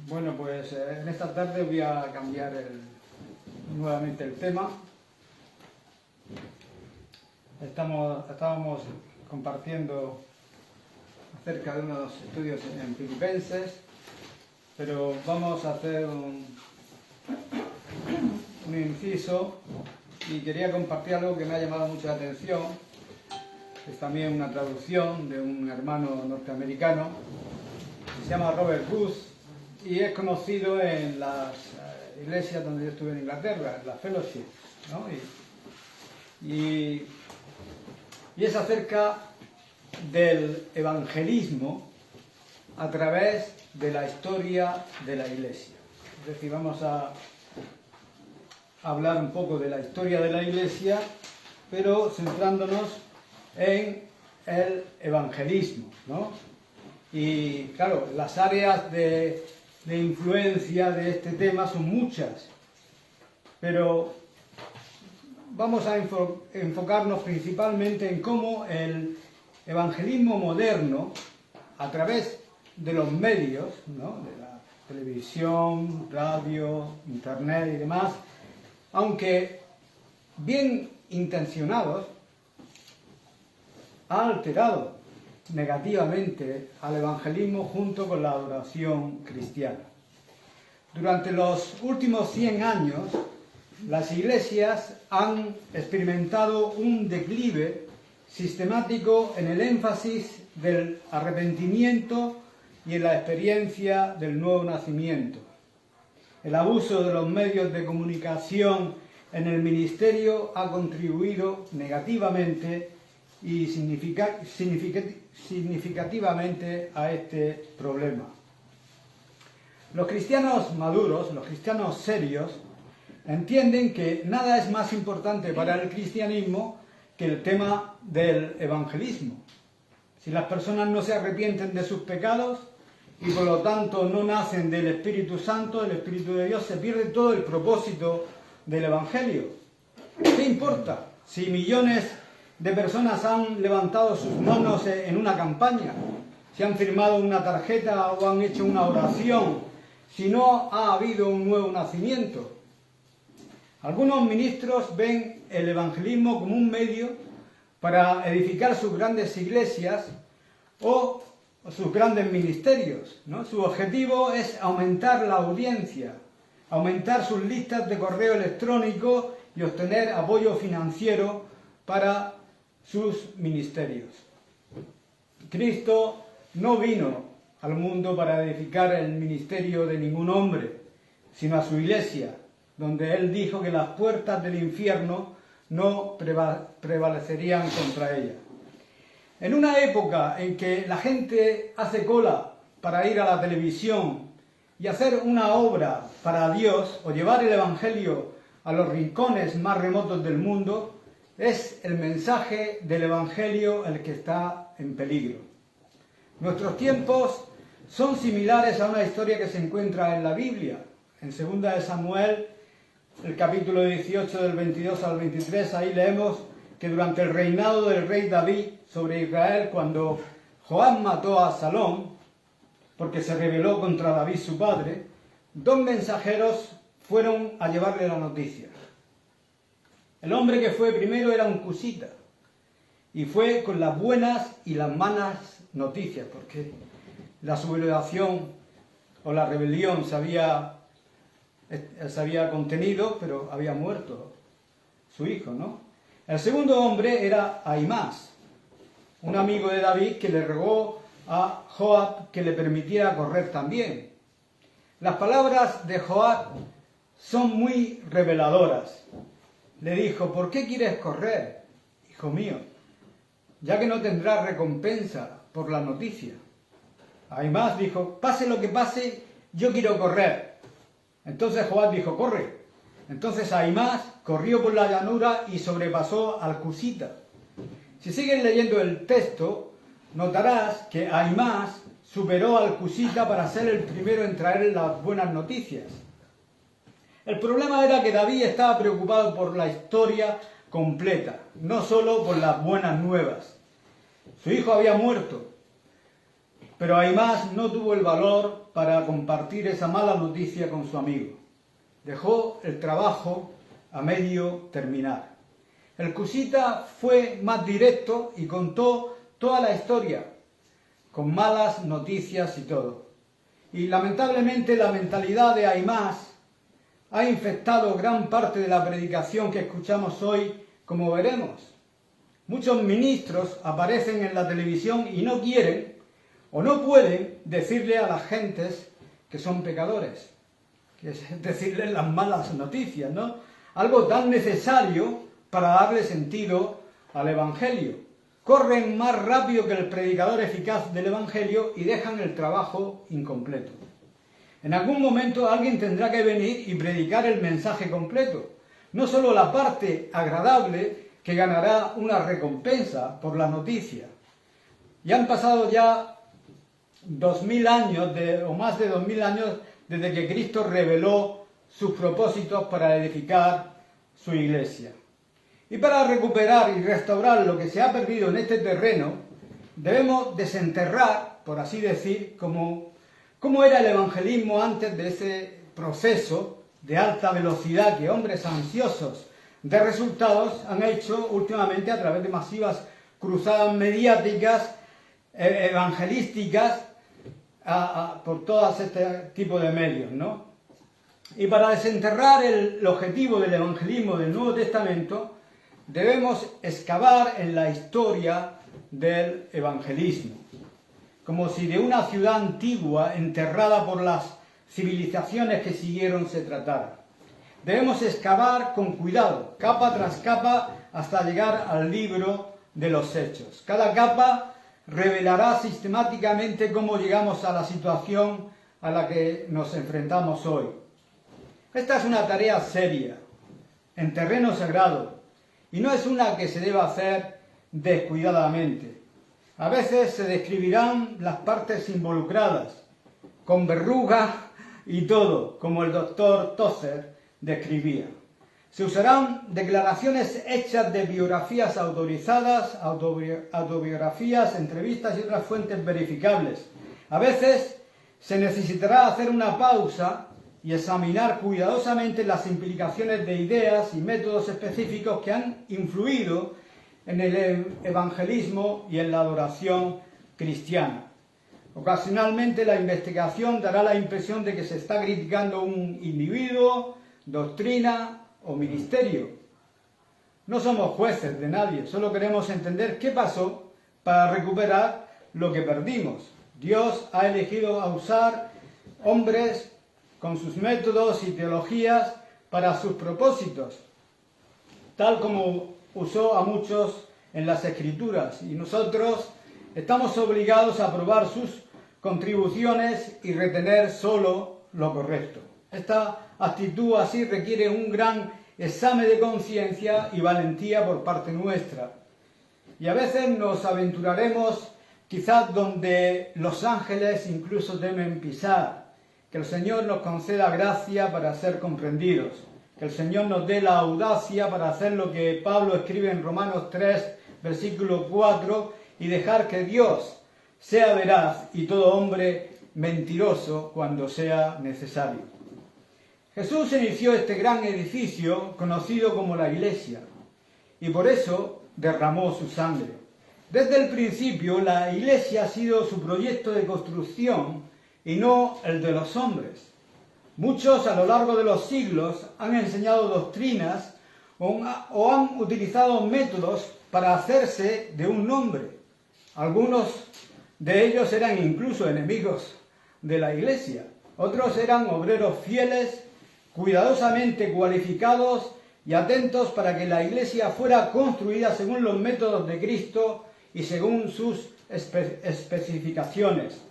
Bueno, pues en esta tarde voy a cambiar nuevamente el tema. Estábamos compartiendo acerca de unos estudios en Filipenses, pero vamos a hacer un inciso y quería compartir algo que me ha llamado mucho la atención. Es también una traducción de un hermano norteamericano, se llama Robert Booth, y es conocido en las iglesias donde yo estuve en Inglaterra, en la Fellowship, ¿no? Y es acerca del evangelismo a través de la historia de la iglesia. Es decir, vamos a hablar un poco de la historia de la iglesia, pero centrándonos en el evangelismo, ¿no? Y claro, las áreas de influencia de este tema son muchas, pero vamos a enfocarnos principalmente en cómo el evangelismo moderno, a través de los medios, ¿no?, de la televisión, radio, internet y demás, aunque bien intencionados, ha alterado negativamente al evangelismo junto con la adoración cristiana. Durante los últimos 100 años, las iglesias han experimentado un declive sistemático en el énfasis del arrepentimiento y en la experiencia del nuevo nacimiento. El abuso de los medios de comunicación en el ministerio ha contribuido negativamente y significativamente a este problema. Los cristianos maduros, los cristianos serios, entienden que nada es más importante para el cristianismo que el tema del evangelismo. Si las personas no se arrepienten de sus pecados y por lo tanto no nacen del Espíritu Santo, del Espíritu de Dios, se pierde todo el propósito del evangelio. ¿Qué importa si millones de personas han levantado sus manos en una campaña, si han firmado una tarjeta o han hecho una oración, si no ha habido un nuevo nacimiento? Algunos ministros ven el evangelismo como un medio para edificar sus grandes iglesias o sus grandes ministerios, ¿no? Su objetivo es aumentar la audiencia, aumentar sus listas de correo electrónico y obtener apoyo financiero para sus ministerios. Cristo no vino al mundo para edificar el ministerio de ningún hombre, sino a su iglesia, donde él dijo que las puertas del infierno no prevalecerían contra ella. En una época en que la gente hace cola para ir a la televisión y hacer una obra para Dios o llevar el evangelio a los rincones más remotos del mundo, es el mensaje del evangelio el que está en peligro. Nuestros tiempos son similares a una historia que se encuentra en la Biblia. En 2 de Samuel, el capítulo 18 del 22 al 23, ahí leemos que durante el reinado del rey David sobre Israel, cuando Joab mató a Absalón, porque se rebeló contra David su padre, 2 mensajeros fueron a llevarle la noticia. El hombre que fue primero era un cusita y fue con las buenas y las malas noticias, porque la sublevación o la rebelión se había contenido, pero había muerto su hijo, ¿no? El segundo hombre era Ahimaas, un amigo de David que le rogó a Joab que le permitiera correr también. Las palabras de Joab son muy reveladoras. Le dijo: ¿por qué quieres correr, hijo mío? Ya que no tendrás recompensa por la noticia. Ahimaas dijo: pase lo que pase, yo quiero correr. Entonces Joab dijo: corre. Entonces Ahimaas corrió por la llanura y sobrepasó al cusita. Si sigues leyendo el texto, notarás que Ahimaas superó al cusita para ser el primero en traer las buenas noticias. El problema era que David estaba preocupado por la historia completa, no solo por las buenas nuevas. Su hijo había muerto. Pero Aimás no tuvo el valor para compartir esa mala noticia con su amigo. Dejó el trabajo a medio terminar. El cusita fue más directo y contó toda la historia, con malas noticias y todo. Y lamentablemente la mentalidad de Aimás ha infectado gran parte de la predicación que escuchamos hoy, como veremos. Muchos ministros aparecen en la televisión y no quieren o no pueden decirle a las gentes que son pecadores, que es decirles las malas noticias, ¿no? Algo tan necesario para darle sentido al Evangelio. Corren más rápido que el predicador eficaz del Evangelio y dejan el trabajo incompleto. En algún momento alguien tendrá que venir y predicar el mensaje completo, no solo la parte agradable que ganará una recompensa por la noticia. Ya han pasado ya 2000 años, o más de 2000 años, desde que Cristo reveló sus propósitos para edificar su iglesia. Y para recuperar y restaurar lo que se ha perdido en este terreno, debemos desenterrar, por así decir, cómo era el evangelismo antes de ese proceso de alta velocidad que hombres ansiosos de resultados han hecho últimamente a través de masivas cruzadas mediáticas, evangelísticas, por todo este tipo de medios, ¿no? Y para desenterrar el objetivo del evangelismo del Nuevo Testamento, debemos excavar en la historia del evangelismo, como si de una ciudad antigua enterrada por las civilizaciones que siguieron se tratara. Debemos excavar con cuidado, capa tras capa, hasta llegar al libro de los Hechos. Cada capa revelará sistemáticamente cómo llegamos a la situación a la que nos enfrentamos hoy. Esta es una tarea seria, en terreno sagrado, y no es una que se deba hacer descuidadamente. A veces se describirán las partes involucradas, con verrugas y todo, como el doctor Tozer describía. Se usarán declaraciones hechas de biografías autorizadas, autobiografías, entrevistas y otras fuentes verificables. A veces se necesitará hacer una pausa y examinar cuidadosamente las implicaciones de ideas y métodos específicos que han influido en el evangelismo y en la adoración cristiana. Ocasionalmente la investigación dará la impresión de que se está criticando un individuo, doctrina o ministerio. No somos jueces de nadie, solo queremos entender qué pasó para recuperar lo que perdimos. Dios ha elegido a usar hombres con sus métodos y teologías para sus propósitos, tal como usó a muchos en las Escrituras, y nosotros estamos obligados a probar sus contribuciones y retener solo lo correcto. Esta actitud así requiere un gran examen de conciencia y valentía por parte nuestra. Y a veces nos aventuraremos quizás donde los ángeles incluso temen pisar. Que el Señor nos conceda gracia para ser comprendidos. Que el Señor nos dé la audacia para hacer lo que Pablo escribe en Romanos 3, versículo 4, y dejar que Dios sea veraz y todo hombre mentiroso cuando sea necesario. Jesús inició este gran edificio conocido como la Iglesia y por eso derramó su sangre. Desde el principio la Iglesia ha sido su proyecto de construcción y no el de los hombres. Muchos a lo largo de los siglos han enseñado doctrinas o han utilizado métodos para hacerse de un nombre. Algunos de ellos eran incluso enemigos de la Iglesia. Otros eran obreros fieles, cuidadosamente cualificados y atentos para que la Iglesia fuera construida según los métodos de Cristo y según sus especificaciones.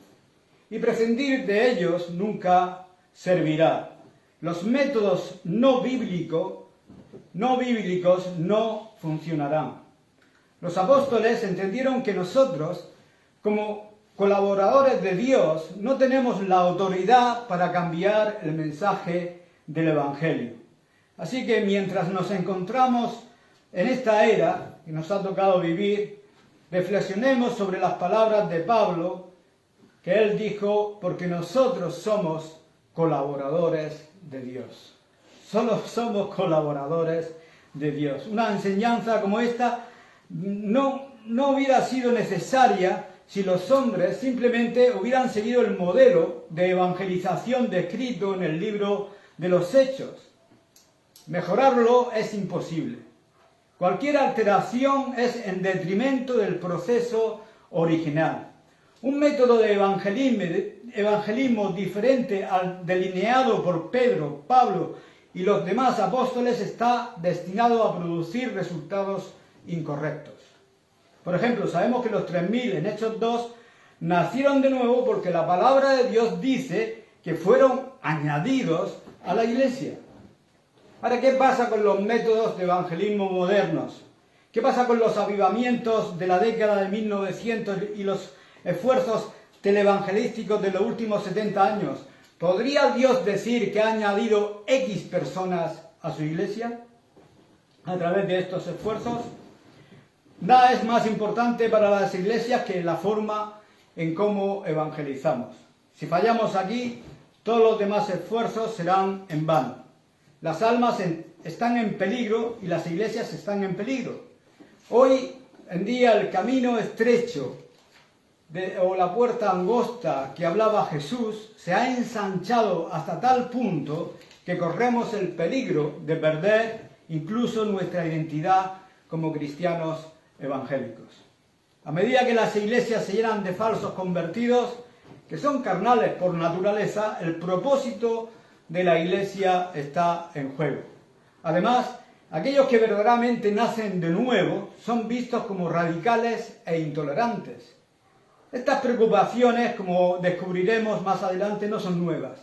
Y prescindir de ellos nunca servirá. Los métodos no bíblicos no funcionarán. Los apóstoles entendieron que nosotros, como colaboradores de Dios, no tenemos la autoridad para cambiar el mensaje del Evangelio. Así que mientras nos encontramos en esta era que nos ha tocado vivir, reflexionemos sobre las palabras de Pablo que él dijo, porque nosotros somos colaboradores de Dios. Solo somos colaboradores de Dios. Una enseñanza como esta no hubiera sido necesaria si los hombres simplemente hubieran seguido el modelo de evangelización descrito en el libro de los Hechos. Mejorarlo es imposible. Cualquier alteración es en detrimento del proceso original. Un método de evangelismo diferente al delineado por Pedro, Pablo y los demás apóstoles está destinado a producir resultados incorrectos. Por ejemplo, sabemos que los 3.000 en Hechos 2 nacieron de nuevo porque la palabra de Dios dice que fueron añadidos a la iglesia. Ahora, ¿qué pasa con los métodos de evangelismo modernos? ¿Qué pasa con los avivamientos de la década de 1900 y los esfuerzos televangelísticos de los últimos 70 años? ¿Podría Dios decir que ha añadido X personas a su iglesia a través de estos esfuerzos? Nada es más importante para las iglesias que la forma en cómo evangelizamos. Si fallamos aquí, todos los demás esfuerzos serán en vano. Las almas están en peligro y las iglesias están en peligro. Hoy en día el camino estrecho o la puerta angosta que hablaba Jesús se ha ensanchado hasta tal punto que corremos el peligro de perder incluso nuestra identidad como cristianos evangélicos. A medida que las iglesias se llenan de falsos convertidos, que son carnales por naturaleza, el propósito de la iglesia está en juego. Además, aquellos que verdaderamente nacen de nuevo son vistos como radicales e intolerantes. Estas preocupaciones, como descubriremos más adelante, no son nuevas.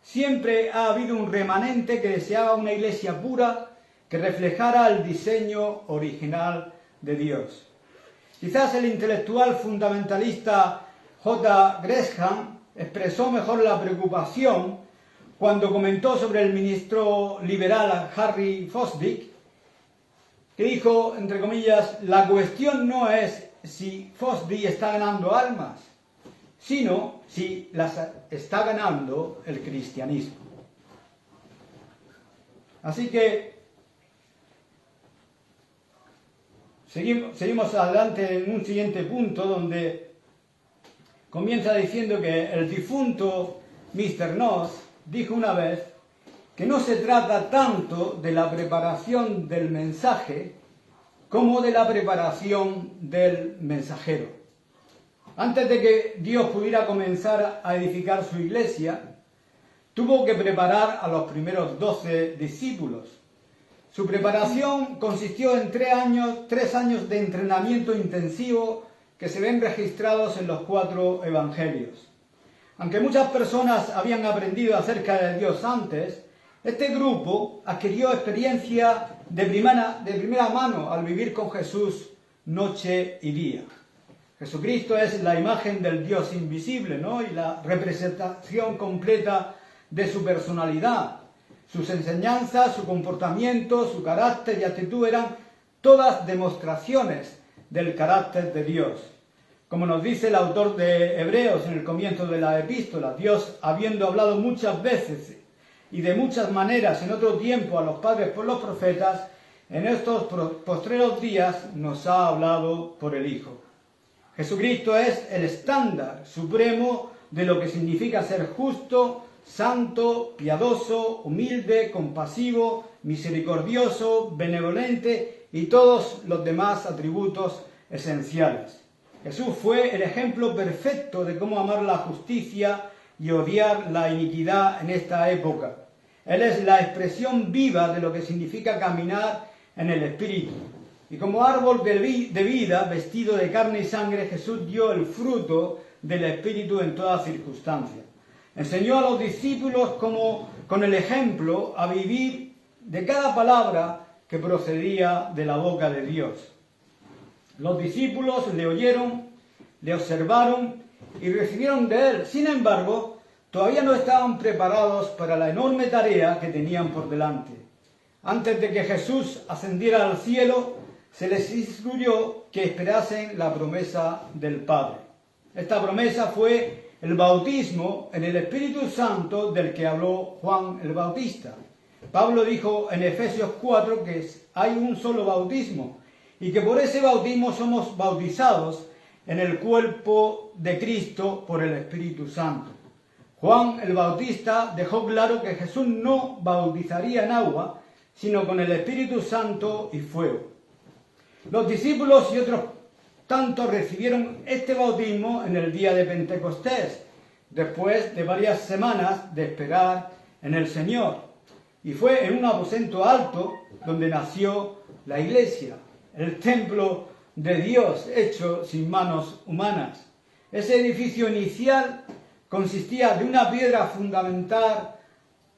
Siempre ha habido un remanente que deseaba una iglesia pura que reflejara el diseño original de Dios. Quizás el intelectual fundamentalista J. Gresham expresó mejor la preocupación cuando comentó sobre el ministro liberal Harry Fosdick, que dijo, entre comillas, la cuestión no es si Fosdick está ganando almas, sino si las está ganando el cristianismo. Así que seguimos adelante en un siguiente punto donde comienza diciendo que el difunto Mr. Noss dijo una vez que no se trata tanto de la preparación del mensaje como de la preparación del mensajero. Antes de que Dios pudiera comenzar a edificar su iglesia, tuvo que preparar a los primeros 12 discípulos. Su preparación consistió en 3 años de entrenamiento intensivo que se ven registrados en los 4 evangelios. Aunque muchas personas habían aprendido acerca de Dios antes, este grupo adquirió experiencia de primera mano al vivir con Jesús noche y día. Jesucristo es la imagen del Dios invisible, ¿no? Y la representación completa de su personalidad. Sus enseñanzas, su comportamiento, su carácter y actitud eran todas demostraciones del carácter de Dios. Como nos dice el autor de Hebreos en el comienzo de la epístola, Dios, habiendo hablado muchas veces y de muchas maneras en otro tiempo a los padres por los profetas, en estos postreros días nos ha hablado por el Hijo. Jesucristo es el estándar supremo de lo que significa ser justo, santo, piadoso, humilde, compasivo, misericordioso, benevolente y todos los demás atributos esenciales. Jesús fue el ejemplo perfecto de cómo amar la justicia y odiar la iniquidad en esta época. Él es la expresión viva de lo que significa caminar en el Espíritu. Y como árbol de vida, vestido de carne y sangre, Jesús dio el fruto del Espíritu en toda circunstancia. Enseñó a los discípulos como, con el ejemplo, a vivir de cada palabra que procedía de la boca de Dios. Los discípulos le oyeron, le observaron y recibieron de él. Sin embargo, todavía no estaban preparados para la enorme tarea que tenían por delante. Antes de que Jesús ascendiera al cielo, se les instruyó que esperasen la promesa del Padre. Esta promesa fue el bautismo en el Espíritu Santo del que habló Juan el Bautista. Pablo dijo en Efesios 4 que hay un solo bautismo y que por ese bautismo somos bautizados en el cuerpo de Cristo por el Espíritu Santo. Juan el Bautista dejó claro que Jesús no bautizaría en agua, sino con el Espíritu Santo y fuego. Los discípulos y otros tantos recibieron este bautismo en el día de Pentecostés, después de varias semanas de esperar en el Señor. Y fue en un aposento alto donde nació la iglesia, el templo de Dios hecho sin manos humanas. Ese edificio inicial consistía de una piedra fundamental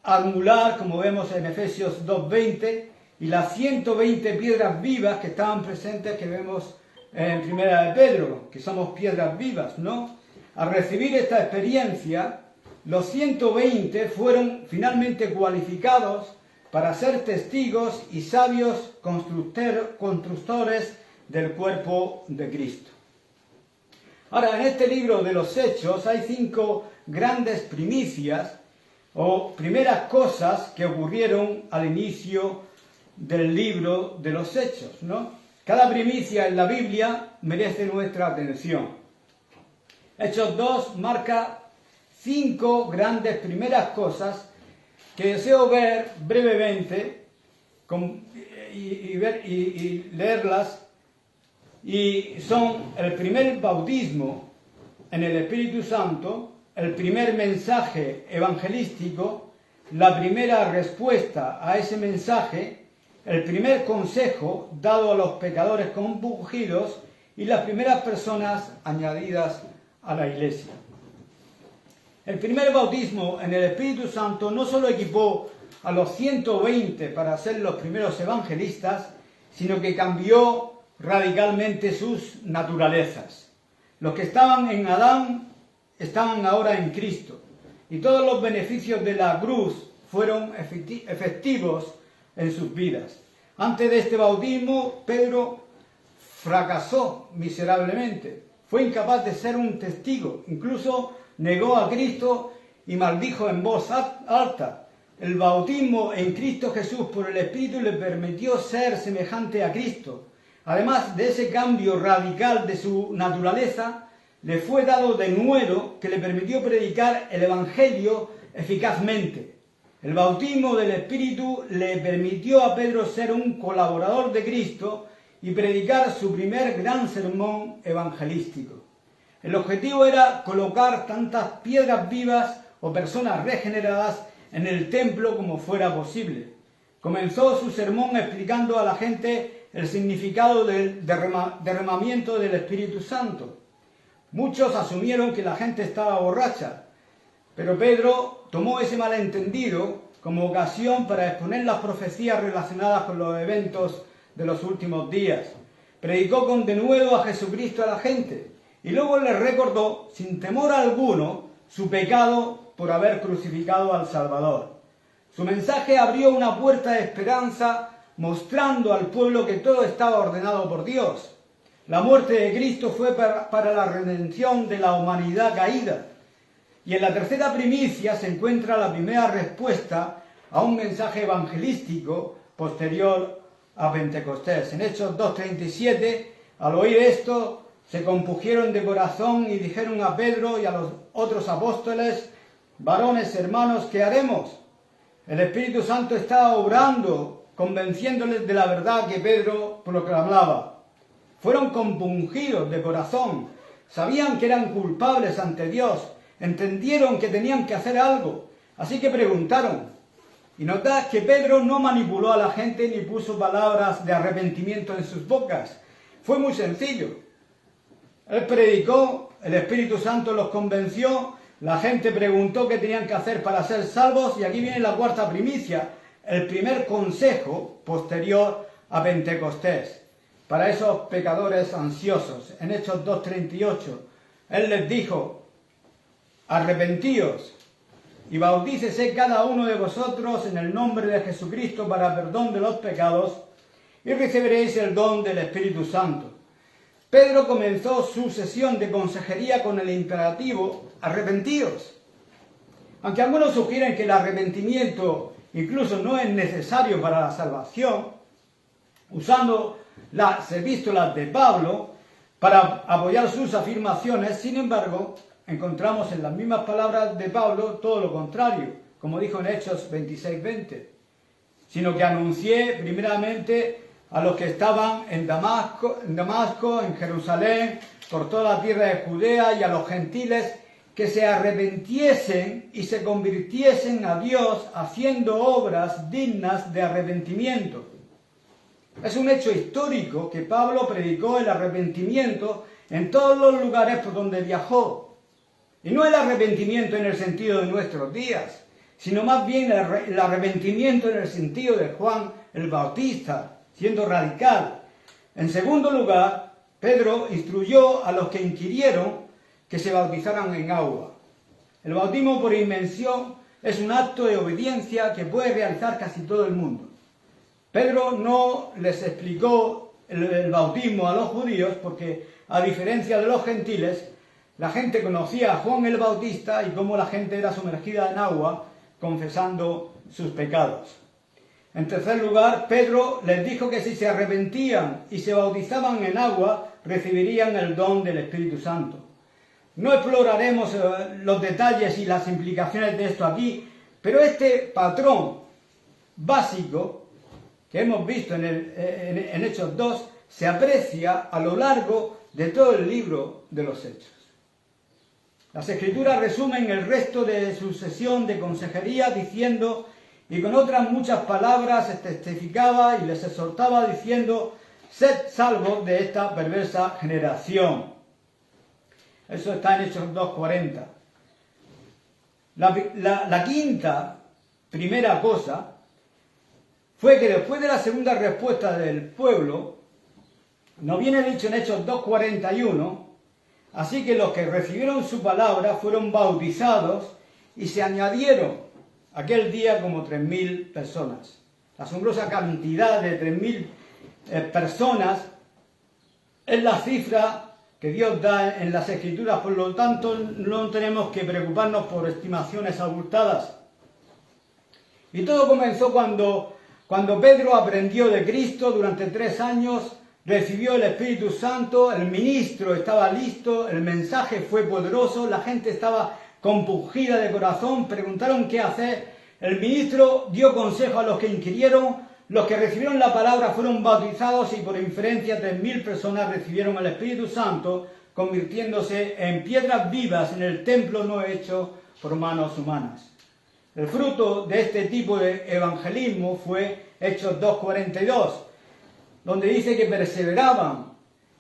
angular, como vemos en Efesios 2:20, y las 120 piedras vivas que estaban presentes, que vemos en Primera de Pedro, que somos piedras vivas, ¿no? Al recibir esta experiencia, los 120 fueron finalmente cualificados para ser testigos y sabios constructores del cuerpo de Cristo. Ahora, en este libro de los Hechos hay 5 grandes primicias o primeras cosas que ocurrieron al inicio del libro de los Hechos, ¿no? Cada primicia en la Biblia merece nuestra atención. Hechos 2 marca 5 grandes primeras cosas que deseo ver brevemente y leerlas, y son el primer bautismo en el Espíritu Santo, el primer mensaje evangelístico, la primera respuesta a ese mensaje, el primer consejo dado a los pecadores compungidos y las primeras personas añadidas a la iglesia. El primer bautismo en el Espíritu Santo no solo equipó a los 120 para ser los primeros evangelistas, sino que cambió radicalmente sus naturalezas. Los que estaban en Adán estaban ahora en Cristo, y todos los beneficios de la cruz fueron efectivos en sus vidas. Antes de este bautismo, Pedro fracasó miserablemente. Fue incapaz de ser un testigo, incluso negó a Cristo y maldijo en voz alta. El bautismo en Cristo Jesús por el Espíritu le permitió ser semejante a Cristo. Además de ese cambio radical de su naturaleza, le fue dado denuedo que le permitió predicar el Evangelio eficazmente. El bautismo del Espíritu le permitió a Pedro ser un colaborador de Cristo y predicar su primer gran sermón evangelístico. El objetivo era colocar tantas piedras vivas o personas regeneradas en el templo como fuera posible. Comenzó su sermón explicando a la gente el significado del derramamiento del Espíritu Santo. Muchos asumieron que la gente estaba borracha, pero Pedro tomó ese malentendido como ocasión para exponer las profecías relacionadas con los eventos de los últimos días. Predicó con denuedo a Jesucristo a la gente y luego les recordó, sin temor alguno, su pecado por haber crucificado al Salvador. Su mensaje abrió una puerta de esperanza, mostrando al pueblo que todo estaba ordenado por Dios. La muerte de Cristo fue para la redención de la humanidad caída. Y en la tercera primicia se encuentra la primera respuesta a un mensaje evangelístico posterior a Pentecostés. En Hechos 2:37, al oír esto, se compungieron de corazón y dijeron a Pedro y a los otros apóstoles: varones, hermanos, ¿qué haremos? El Espíritu Santo estaba obrando, convenciéndoles de la verdad que Pedro proclamaba. Fueron compungidos de corazón, sabían que eran culpables ante Dios, entendieron que tenían que hacer algo, así que preguntaron. Y notad que Pedro no manipuló a la gente ni puso palabras de arrepentimiento en sus bocas. Fue muy sencillo. Él predicó, el Espíritu Santo los convenció, la gente preguntó qué tenían que hacer para ser salvos, y aquí viene la cuarta primicia, el primer consejo posterior a Pentecostés, para esos pecadores ansiosos. En Hechos 2:38, Él les dijo: arrepentíos y bautícese cada uno de vosotros en el nombre de Jesucristo para perdón de los pecados, y recibiréis el don del Espíritu Santo. Pedro comenzó su sesión de consejería con el imperativo arrepentíos. Aunque algunos sugieren que el arrepentimiento incluso no es necesario para la salvación, usando las epístolas de Pablo para apoyar sus afirmaciones, sin embargo, encontramos en las mismas palabras de Pablo todo lo contrario, como dijo en Hechos 26:20, sino que anuncié primeramente a los que estaban en Damasco, en Jerusalén, por toda la tierra de Judea, y a los gentiles que se arrepintiesen y se convirtiesen a Dios haciendo obras dignas de arrepentimiento. Es un hecho histórico que Pablo predicó el arrepentimiento en todos los lugares por donde viajó. Y no el arrepentimiento en el sentido de nuestros días, sino más bien el arrepentimiento en el sentido de Juan el Bautista, siendo radical. En segundo lugar, Pedro instruyó a los que inquirieron que se bautizaran en agua. El bautismo por inmersión es un acto de obediencia que puede realizar casi todo el mundo. Pedro no les explicó el bautismo a los judíos porque, a diferencia de los gentiles, la gente conocía a Juan el Bautista y cómo la gente era sumergida en agua confesando sus pecados. En tercer lugar, Pedro les dijo que si se arrepentían y se bautizaban en agua, recibirían el don del Espíritu Santo. No exploraremos los detalles y las implicaciones de esto aquí, pero este patrón básico que hemos visto en Hechos 2 se aprecia a lo largo de todo el libro de los Hechos. Las Escrituras resumen el resto de su sesión de consejería diciendo, y con otras muchas palabras se testificaba y les exhortaba diciendo, sed salvos de esta perversa generación. Eso está en Hechos 2:40. La quinta, primera cosa, fue que después de la segunda respuesta del pueblo, nos viene dicho en Hechos 2:41, así que los que recibieron su palabra fueron bautizados y se añadieron aquel día como 3.000 personas. La asombrosa cantidad de 3.000 personas es la cifra que Dios da en las Escrituras, por lo tanto no tenemos que preocuparnos por estimaciones abultadas. Y todo comenzó cuando Pedro aprendió de Cristo durante 3 años, recibió el Espíritu Santo, el ministro estaba listo, el mensaje fue poderoso, la gente estaba compungida de corazón, preguntaron qué hacer, el ministro dio consejo a los que inquirieron, los que recibieron la palabra fueron bautizados y por inferencia 3.000 personas recibieron el Espíritu Santo, convirtiéndose en piedras vivas en el templo no hecho por manos humanas. El fruto de este tipo de evangelismo fue Hechos 2:42, donde dice que perseveraban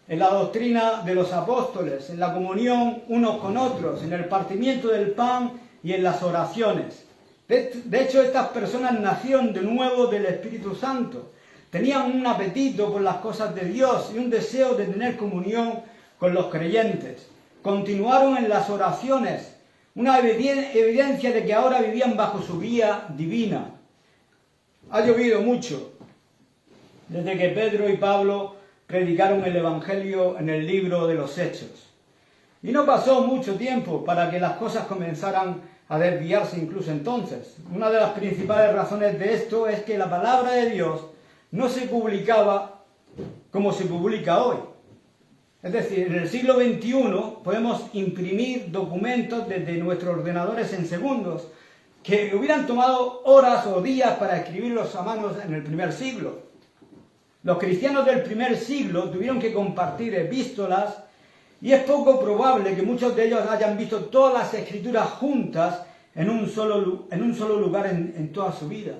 en la doctrina de los apóstoles, en la comunión unos con otros, en el partimiento del pan y en las oraciones. De hecho, estas personas nacieron de nuevo del Espíritu Santo. Tenían un apetito por las cosas de Dios y un deseo de tener comunión con los creyentes. Continuaron en las oraciones, una evidencia de que ahora vivían bajo su guía divina. Ha llovido mucho desde que Pedro y Pablo predicaron el Evangelio en el libro de los Hechos. Y no pasó mucho tiempo para que las cosas comenzaran a desviarse incluso entonces. Una de las principales razones de esto es que la palabra de Dios no se publicaba como se publica hoy. Es decir, en el siglo XXI podemos imprimir documentos desde nuestros ordenadores en segundos que hubieran tomado horas o días para escribirlos a mano en el primer siglo. Los cristianos del primer siglo tuvieron que compartir epístolas y es poco probable que muchos de ellos hayan visto todas las Escrituras juntas en un solo lugar en toda su vida.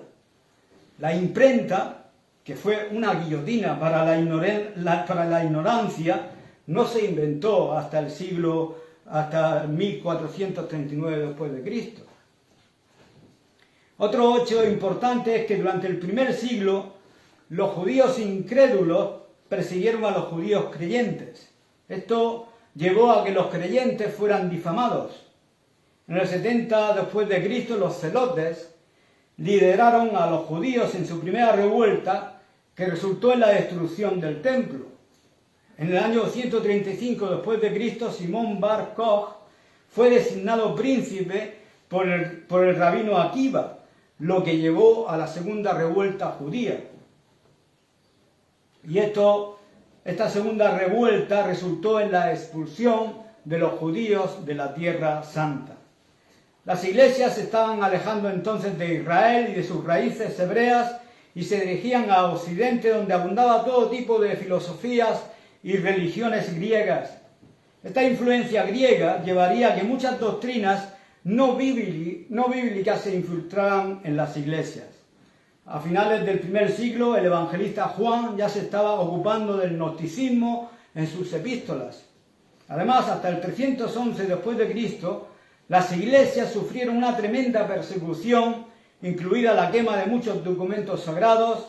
La imprenta, que fue una guillotina para la ignorancia, no se inventó hasta 1439 después de Cristo. Otro hecho importante es que durante el primer siglo los judíos incrédulos persiguieron a los judíos creyentes. Esto llevó a que los creyentes fueran difamados. En el 70 después de Cristo, los celotes lideraron a los judíos en su primera revuelta que resultó en la destrucción del templo. En el año 135 después de Cristo, Simón Bar Koch fue designado príncipe por el rabino Akiva, lo que llevó a la segunda revuelta judía. Y esta segunda revuelta resultó en la expulsión de los judíos de la Tierra Santa. Las iglesias se estaban alejando entonces de Israel y de sus raíces hebreas y se dirigían a Occidente, donde abundaba todo tipo de filosofías y religiones griegas. Esta influencia griega llevaría a que muchas doctrinas no bíblicas se infiltraran en las iglesias. A finales del primer siglo, el evangelista Juan ya se estaba ocupando del gnosticismo en sus epístolas. Además, hasta el 311 después de Cristo, las iglesias sufrieron una tremenda persecución, incluida la quema de muchos documentos sagrados,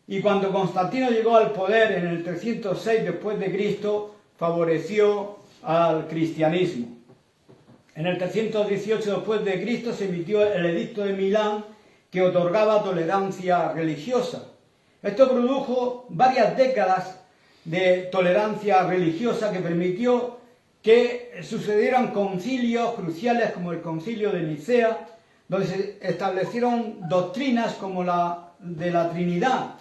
y cuando Constantino llegó al poder en el 306 después de Cristo, favoreció al cristianismo. En el 318 después de Cristo se emitió el Edicto de Milán, que otorgaba tolerancia religiosa. Esto produjo varias décadas de tolerancia religiosa que permitió que sucedieran concilios cruciales como el concilio de Nicea, donde se establecieron doctrinas como la de la Trinidad.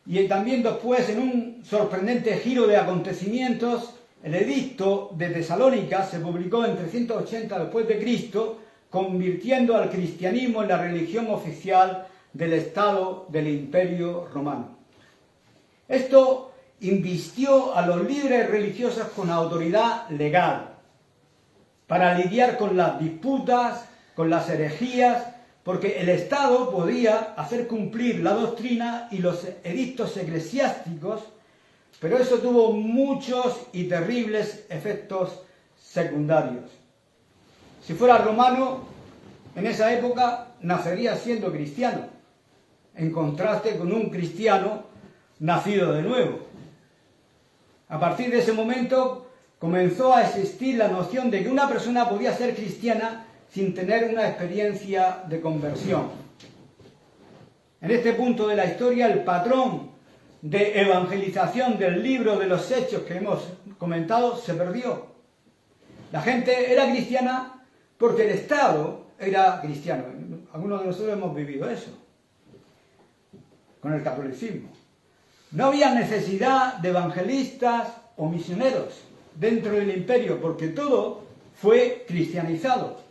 Y también después, en un sorprendente giro de acontecimientos, el Edicto de Tesalónica se publicó en 380 después de Cristo, convirtiendo al cristianismo en la religión oficial del Estado del Imperio Romano. Esto invistió a los líderes religiosos con autoridad legal para lidiar con las disputas, con las herejías, porque el Estado podía hacer cumplir la doctrina y los edictos eclesiásticos, pero eso tuvo muchos y terribles efectos secundarios. Si fuera romano, en esa época nacería siendo cristiano, en contraste con un cristiano nacido de nuevo. A partir de ese momento comenzó a existir la noción de que una persona podía ser cristiana sin tener una experiencia de conversión. En este punto de la historia, el patrón de evangelización del libro de los Hechos que hemos comentado se perdió. La gente era cristiana porque el Estado era cristiano. Algunos de nosotros hemos vivido eso con el catolicismo. No había necesidad de evangelistas o misioneros dentro del imperio porque todo fue cristianizado.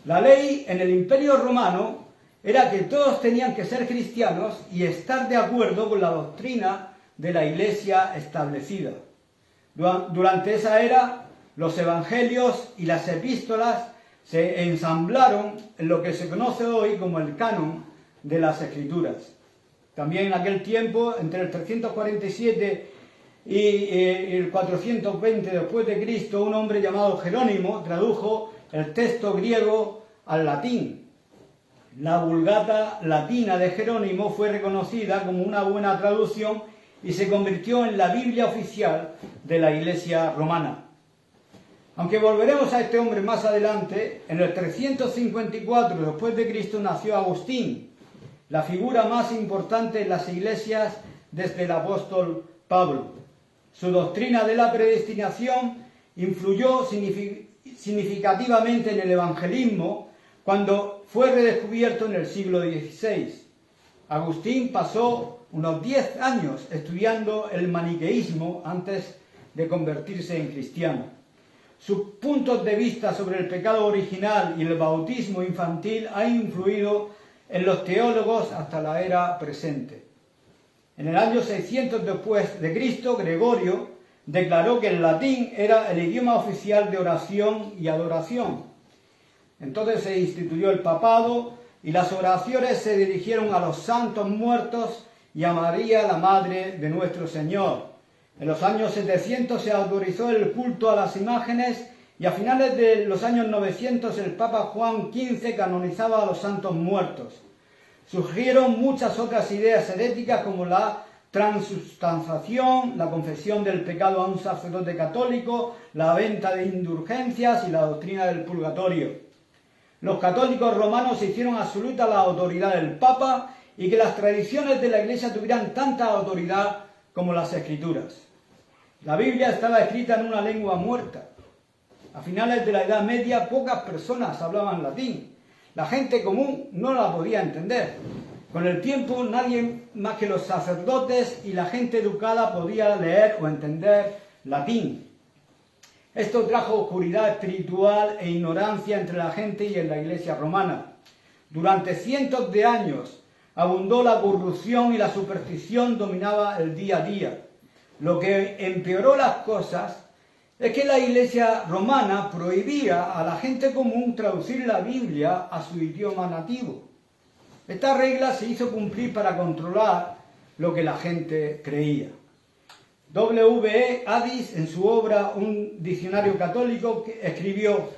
La ley en el Imperio Romano era que todos tenían que ser cristianos y estar de acuerdo con la doctrina de la Iglesia establecida. Durante esa era, los evangelios y las epístolas se ensamblaron en lo que se conoce hoy como el canon de las Escrituras. También en aquel tiempo, entre el 347 y el 420 después de Cristo, un hombre llamado Jerónimo tradujo el texto griego al latín. La Vulgata latina de Jerónimo fue reconocida como una buena traducción y se convirtió en la Biblia oficial de la Iglesia romana. Aunque volveremos a este hombre más adelante, en el 354 después de Cristo nació Agustín, la figura más importante en las iglesias desde el apóstol Pablo. Su doctrina de la predestinación influyó significativamente en el evangelismo cuando fue redescubierto en el siglo XVI. Agustín pasó unos 10 años estudiando el maniqueísmo antes de convertirse en cristiano. Sus puntos de vista sobre el pecado original y el bautismo infantil han influido en los teólogos hasta la era presente. En el año 600 después de Cristo, Gregorio declaró que el latín era el idioma oficial de oración y adoración. Entonces se instituyó el papado y las oraciones se dirigieron a los santos muertos y a María, la Madre de nuestro Señor. En los años 700 se autorizó el culto a las imágenes y a finales de los años 900 el Papa Juan XV canonizaba a los santos muertos. Surgieron muchas otras ideas heréticas como la transubstanciación, la confesión del pecado a un sacerdote católico, la venta de indulgencias y la doctrina del purgatorio. Los católicos romanos hicieron absoluta la autoridad del Papa y que las tradiciones de la Iglesia tuvieran tanta autoridad como las Escrituras. La Biblia estaba escrita en una lengua muerta. A finales de la Edad Media pocas personas hablaban latín. La gente común no la podía entender. Con el tiempo nadie más que los sacerdotes y la gente educada podía leer o entender latín. Esto trajo oscuridad espiritual e ignorancia entre la gente y en la Iglesia romana. Durante cientos de años abundó la corrupción y la superstición dominaba el día a día. Lo que empeoró las cosas es que la Iglesia romana prohibía a la gente común traducir la Biblia a su idioma nativo. Esta regla se hizo cumplir para controlar lo que la gente creía. W.E. Addis, en su obra Un diccionario católico, escribió: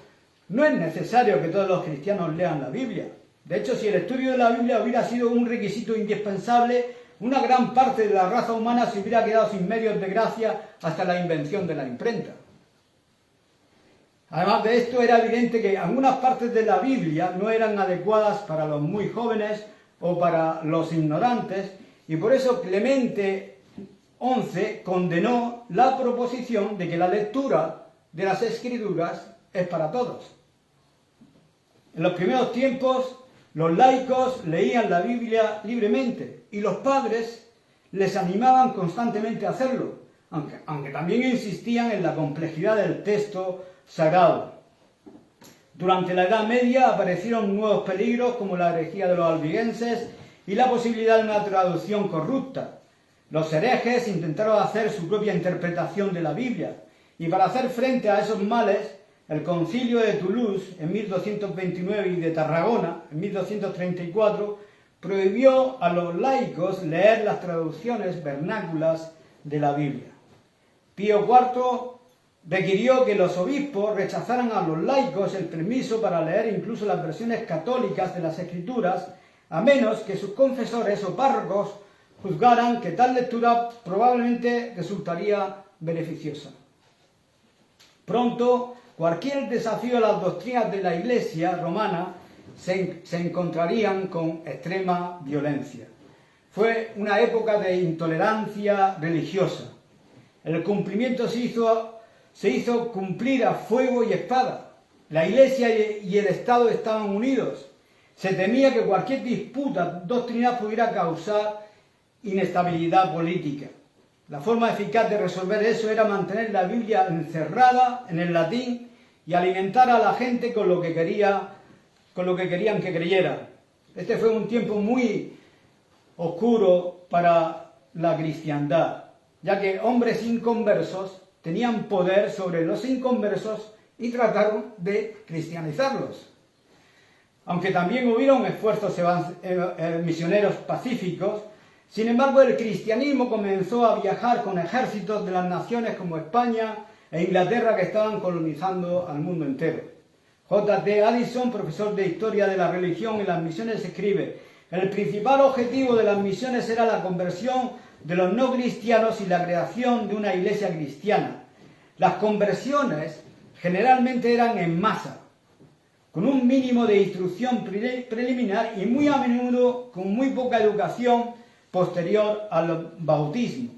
no es necesario que todos los cristianos lean la Biblia. De hecho, si el estudio de la Biblia hubiera sido un requisito indispensable, una gran parte de la raza humana se hubiera quedado sin medios de gracia hasta la invención de la imprenta. Además de esto, era evidente que algunas partes de la Biblia no eran adecuadas para los muy jóvenes o para los ignorantes, y por eso Clemente XI condenó la proposición de que la lectura de las Escrituras es para todos. En los primeros tiempos, los laicos leían la Biblia libremente y los padres les animaban constantemente a hacerlo, aunque también insistían en la complejidad del texto sagrado. Durante la Edad Media aparecieron nuevos peligros como la herejía de los albigenses y la posibilidad de una traducción corrupta. Los herejes intentaron hacer su propia interpretación de la Biblia, y para hacer frente a esos males, el Concilio de Toulouse en 1229 y de Tarragona en 1234 prohibió a los laicos leer las traducciones vernáculas de la Biblia. Pío IV requirió que los obispos rechazaran a los laicos el permiso para leer incluso las versiones católicas de las Escrituras, a menos que sus confesores o párrocos juzgaran que tal lectura probablemente resultaría beneficiosa. Pronto, cualquier desafío a las doctrinas de la Iglesia romana se encontrarían con extrema violencia. Fue una época de intolerancia religiosa. El cumplimiento se hizo cumplir a fuego y espada. La Iglesia y el Estado estaban unidos. Se temía que cualquier disputa doctrinal pudiera causar inestabilidad política. La forma eficaz de resolver eso era mantener la Biblia encerrada en el latín y alimentar a la gente con lo que querían que creyera. Este fue un tiempo muy oscuro para la cristiandad, ya que hombres inconversos tenían poder sobre los inconversos y trataron de cristianizarlos. Aunque también hubieron esfuerzos misioneros pacíficos, sin embargo el cristianismo comenzó a viajar con ejércitos de las naciones como España e Inglaterra que estaban colonizando al mundo entero. J.T. Addison, profesor de Historia de la Religión y las Misiones, escribe: el principal objetivo de las misiones era la conversión de los no cristianos y la creación de una iglesia cristiana. Las conversiones generalmente eran en masa, con un mínimo de instrucción preliminar y muy a menudo con muy poca educación posterior al bautismo.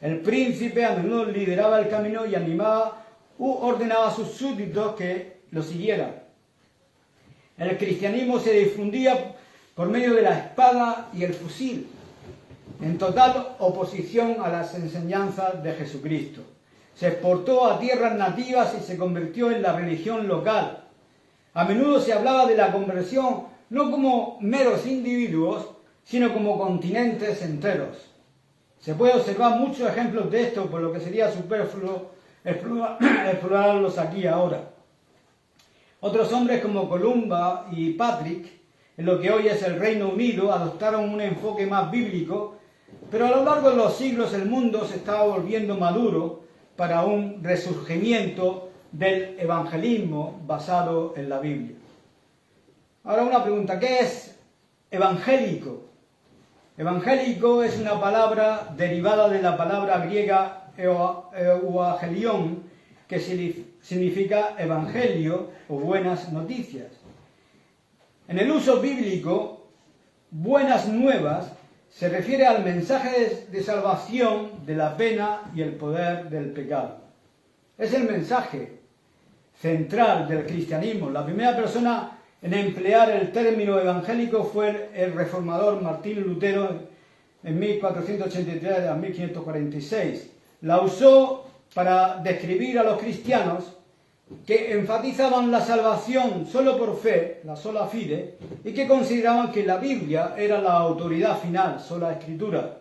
El príncipe a menudo lideraba el camino y animaba u ordenaba a sus súbditos que lo siguieran. El cristianismo se difundía por medio de la espada y el fusil, en total oposición a las enseñanzas de Jesucristo. Se exportó a tierras nativas y se convirtió en la religión local. A menudo se hablaba de la conversión no como meros individuos, sino como continentes enteros. Se puede observar muchos ejemplos de esto, por lo que sería superfluo explorarlos aquí ahora. Otros hombres como Columba y Patrick, en lo que hoy es el Reino Unido, adoptaron un enfoque más bíblico, pero a lo largo de los siglos el mundo se estaba volviendo maduro para un resurgimiento del evangelismo basado en la Biblia. Ahora una pregunta: ¿qué es evangélico? Evangélico es una palabra derivada de la palabra griega euangelion, que significa evangelio o buenas noticias. En el uso bíblico, buenas nuevas se refiere al mensaje de salvación de la pena y el poder del pecado. Es el mensaje central del cristianismo. La primera persona en emplear el término evangélico fue el reformador Martín Lutero en 1483 a 1546. La usó para describir a los cristianos que enfatizaban la salvación solo por fe, la sola fide, y que consideraban que la Biblia era la autoridad final, sola escritura.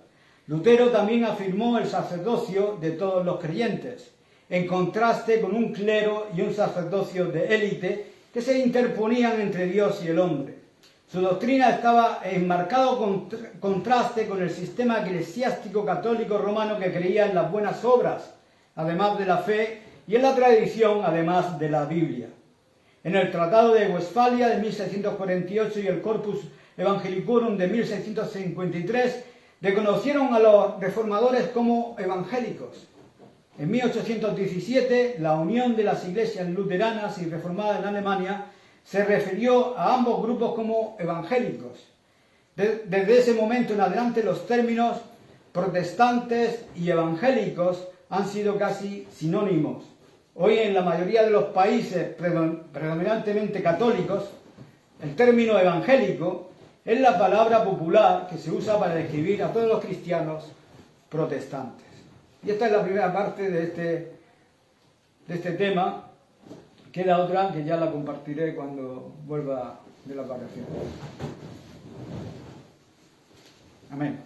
Lutero también afirmó el sacerdocio de todos los creyentes, en contraste con un clero y un sacerdocio de élite que se interponían entre Dios y el hombre. Su doctrina estaba en marcado contraste con el sistema eclesiástico católico romano que creía en las buenas obras, además de la fe, y en la tradición, además de la Biblia. En el Tratado de Westfalia de 1648 y el Corpus Evangelicorum de 1653 reconocieron a los reformadores como evangélicos. En 1817, la Unión de las Iglesias Luteranas y Reformadas en Alemania se refirió a ambos grupos como evangélicos. Desde ese momento en adelante, los términos protestantes y evangélicos han sido casi sinónimos. Hoy en la mayoría de los países predominantemente católicos, el término evangélico es la palabra popular que se usa para describir a todos los cristianos protestantes. Y esta es la primera parte de este tema. Queda otra que ya la compartiré cuando vuelva de las vacaciones. Amén.